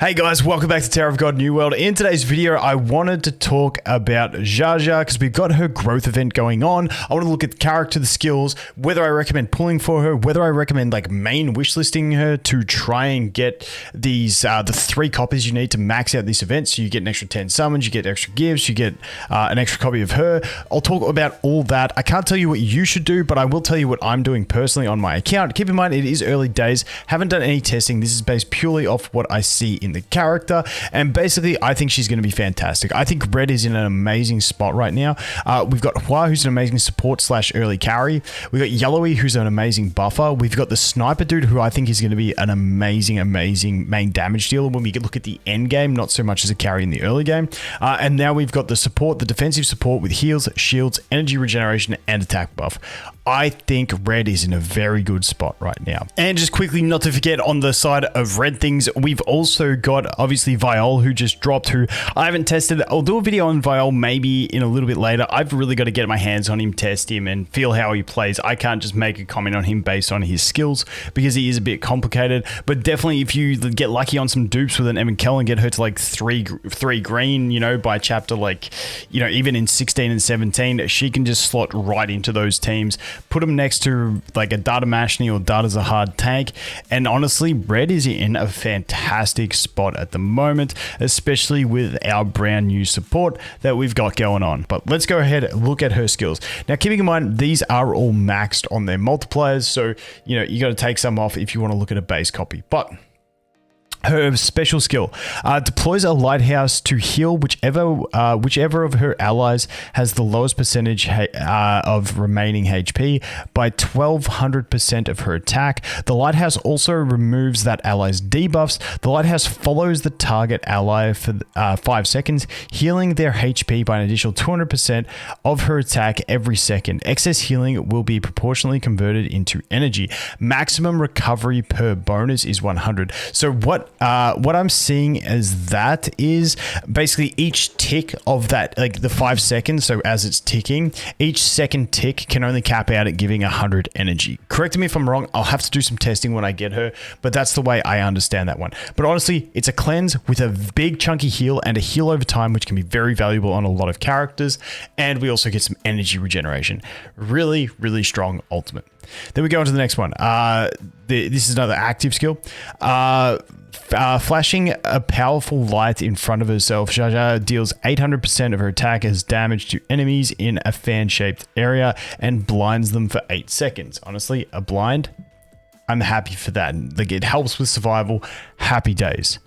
Hey guys, welcome back to Tower of God New World. In today's video, I wanted to talk about Jaja because we've got her growth event going on. I want to look at the character, the skills, whether I recommend pulling for her, whether I recommend like main wishlisting her to try and get these the 3 copies you need to max out this event. So you get an extra 10 summons, you get extra gifts, you get an extra copy of her. I'll talk about all that. I can't tell you what you should do, but I will tell you what I'm doing personally on my account. Keep in mind, it is early days. Haven't done any testing. This is based purely off what I see in the character, and basically I think she's going to be fantastic. I think Red is in an amazing spot right now. We've got Hua, who's an amazing support / early carry. We've got Yellowy, who's an amazing buffer. We've got the Sniper dude, who I think is going to be an amazing main damage dealer when we look at the end game, not so much as a carry in the early game. And now we've got the support, the defensive support with heals, shields, energy regeneration, and attack buff. I think Red is in a very good spot right now. And just quickly, not to forget, on the side of Red things, we've also got obviously Viol, who just dropped, who I haven't tested. I'll do a video on Viol maybe in a little bit later. I've really got to get my hands on him, test him, and feel how he plays. I can't just make a comment on him based on his skills because he is a bit complicated. But definitely, if you get lucky on some dupes with an Evan Kell and get her to like three green, you know, by chapter, like, you know, even in 16 and 17, she can just slot right into those teams. Put them next to like a Data Mashni or Data's a hard tank. And honestly, Red is in a fantastic spot at the moment, especially with our brand new support that we've got going on. But let's go ahead and look at her skills. Now, keeping in mind, these are all maxed on their multipliers. So, you know, you got to take some off if you want to look at a base copy. But her special skill deploys a lighthouse to heal whichever of her allies has the lowest percentage of remaining HP by 1200% of her attack. The lighthouse also removes that ally's debuffs. The lighthouse follows the target ally for 5 seconds, healing their HP by an additional 200% of her attack every second. Excess healing will be proportionally converted into energy. Maximum recovery per bonus is 100. So what I'm seeing as that is basically each tick of that, like the 5 seconds. So as it's ticking, each second tick can only cap out at giving 100 energy. Correct me if I'm wrong. I'll have to do some testing when I get her, but that's the way I understand that one. But honestly, it's a cleanse with a big chunky heal and a heal over time, which can be very valuable on a lot of characters. And we also get some energy regeneration. Really strong ultimate. Then we go on to the next one. This is another active skill. Flashing a powerful light in front of herself, Jaja deals 800% of her attack as damage to enemies in a fan-shaped area and blinds them for 8 seconds. Honestly, a blind, I'm happy for that. Like, it helps with survival. Happy days.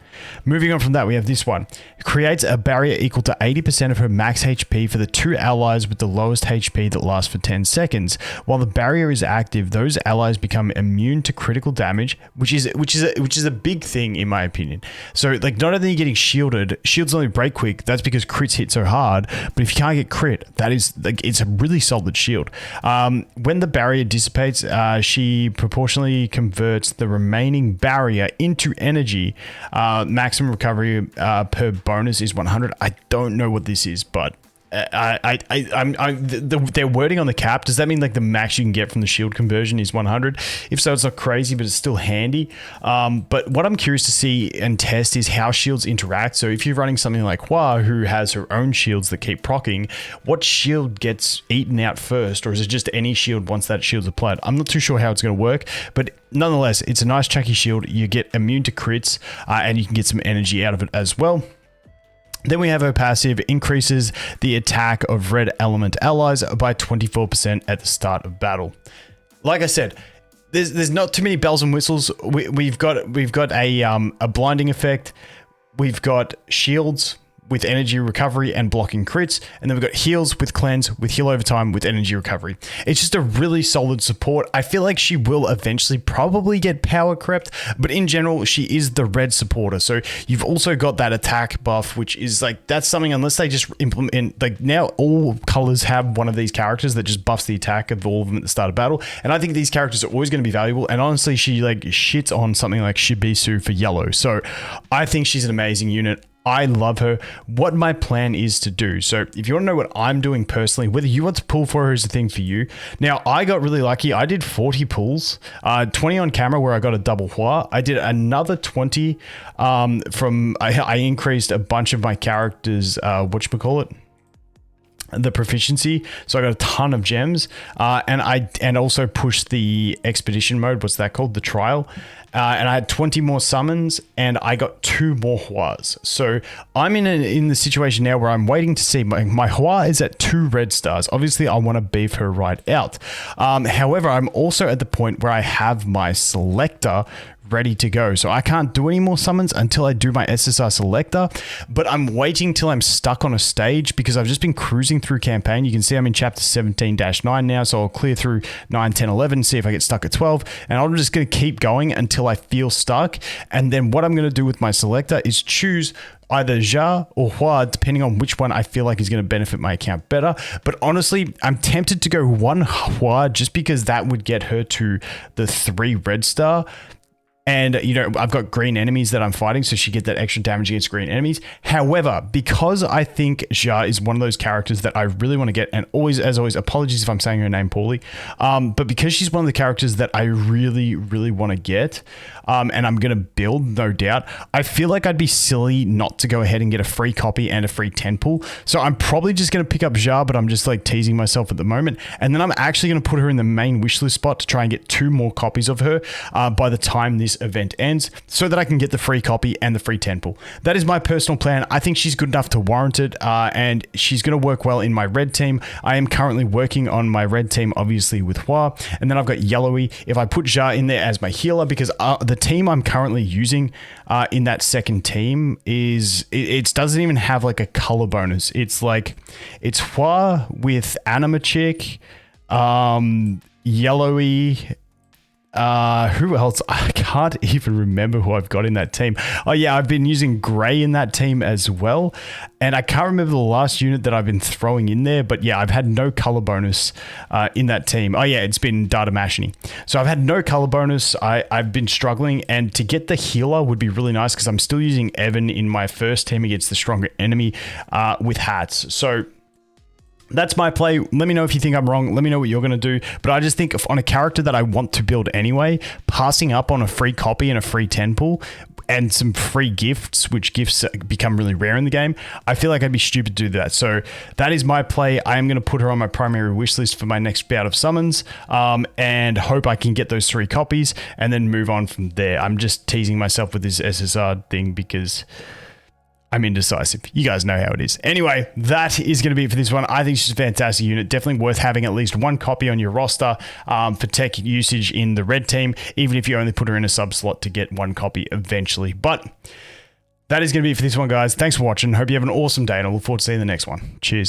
Moving on from that, we have this one. It creates a barrier equal to 80% of her max HP for the 2 allies with the lowest HP that lasts for 10 seconds. While the barrier is active, those allies become immune to critical damage, which is a big thing in my opinion. So like, not only are you getting shielded, shields only break quick. That's because crits hit so hard. But if you can't get crit, that is like, it's a really solid shield. When the barrier dissipates, she proportionally converts the remaining barrier into energy. Maximum recovery per bonus is 100. I don't know what this is, but their wording on the cap, does that mean like the max you can get from the shield conversion is 100? If so, it's not crazy, but it's still handy. But what I'm curious to see and test is how shields interact. So if you're running something like Hua, who has her own shields that keep proccing, what shield gets eaten out first? Or is it just any shield once that shield's applied? I'm not too sure how it's going to work, but nonetheless, it's a nice chunky shield. You get immune to crits and you can get some energy out of it as well. Then we have her passive, increases the attack of red element allies by 24% at the start of battle. Like I said, there's not too many bells and whistles. We've got a blinding effect. We've got shields with energy recovery and blocking crits, and then we've got heals with cleanse, with heal over time, with energy recovery. It's just a really solid support. I feel like she will eventually probably get power crept, but in general, she is the red supporter. So you've also got that attack buff, which is like, that's something, unless they just implement, like now all colors have one of these characters that just buffs the attack of all of them at the start of battle. And I think these characters are always going to be valuable. And honestly, she like shits on something like Shibisu for yellow. So I think she's an amazing unit. I love her. What my plan is to do. So if you want to know what I'm doing personally, whether you want to pull for her is a thing for you. Now, I got really lucky. I did 40 pulls, 20 on camera where I got a double Hua. I did another 20 I increased a bunch of my characters, whatchamacallit? The proficiency, so I got a ton of gems, and also pushed the expedition mode. What's that called? The trial. And I had 20 more summons, and I got 2 more Huas. So I'm in the situation now where I'm waiting to see my Hua is at 2 red stars. Obviously, I want to beef her right out. However, I'm also at the point where I have my selector ready to go. So I can't do any more summons until I do my SSR selector, but I'm waiting till I'm stuck on a stage because I've just been cruising through campaign. You can see I'm in chapter 17-9 now, so I'll clear through 9, 10, 11, see if I get stuck at 12, and I'm just going to keep going until I feel stuck. And then what I'm going to do with my selector is choose either Xia or Hua, depending on which one I feel like is going to benefit my account better. But honestly, I'm tempted to go 1 Hua just because that would get her to the 3 red star. And, you know, I've got green enemies that I'm fighting, so she get that extra damage against green enemies. However, because I think Xia is one of those characters that I really want to get, and always, as always, apologies if I'm saying her name poorly, but because she's one of the characters that I really, really want to get, and I'm going to build, no doubt, I feel like I'd be silly not to go ahead and get a free copy and a free 10 pull. So I'm probably just going to pick up Xia, but I'm just like teasing myself at the moment. And then I'm actually going to put her in the main wishlist spot to try and get 2 more copies of her by the time this event ends, so that I can get the free copy and the free 10 pull. That is my personal plan. I think she's good enough to warrant it, and she's going to work well in my red team. I am currently working on my red team, obviously, with Hua, and then I've got Yellowy. If I put Xia in there as my healer, because the team I'm currently using in that second team is, it doesn't even have like a color bonus. It's like, it's Hua with Animachick, Yellowy, who else? I can't even remember who I've got in that team. Oh yeah, I've been using Grey in that team as well. And I can't remember the last unit that I've been throwing in there, but yeah, I've had no color bonus in that team. Oh yeah, it's been Data Mashini. So I've had no color bonus. I've been struggling, and to get the healer would be really nice because I'm still using Evan in my first team against the stronger enemy with hats. So that's my play. Let me know if you think I'm wrong. Let me know what you're going to do. But I just think on a character that I want to build anyway, passing up on a free copy and a free 10 pull and some free gifts, which gifts become really rare in the game, I feel like I'd be stupid to do that. So that is my play. I am going to put her on my primary wish list for my next bout of summons, and hope I can get those 3 copies and then move on from there. I'm just teasing myself with this SSR thing because I'm indecisive. You guys know how it is. Anyway, that is going to be it for this one. I think she's a fantastic unit. Definitely worth having at least 1 copy on your roster for tech usage in the red team, even if you only put her in a sub slot to get 1 copy eventually. But that is going to be it for this one, guys. Thanks for watching. Hope you have an awesome day, and I look forward to seeing you in the next one. Cheers.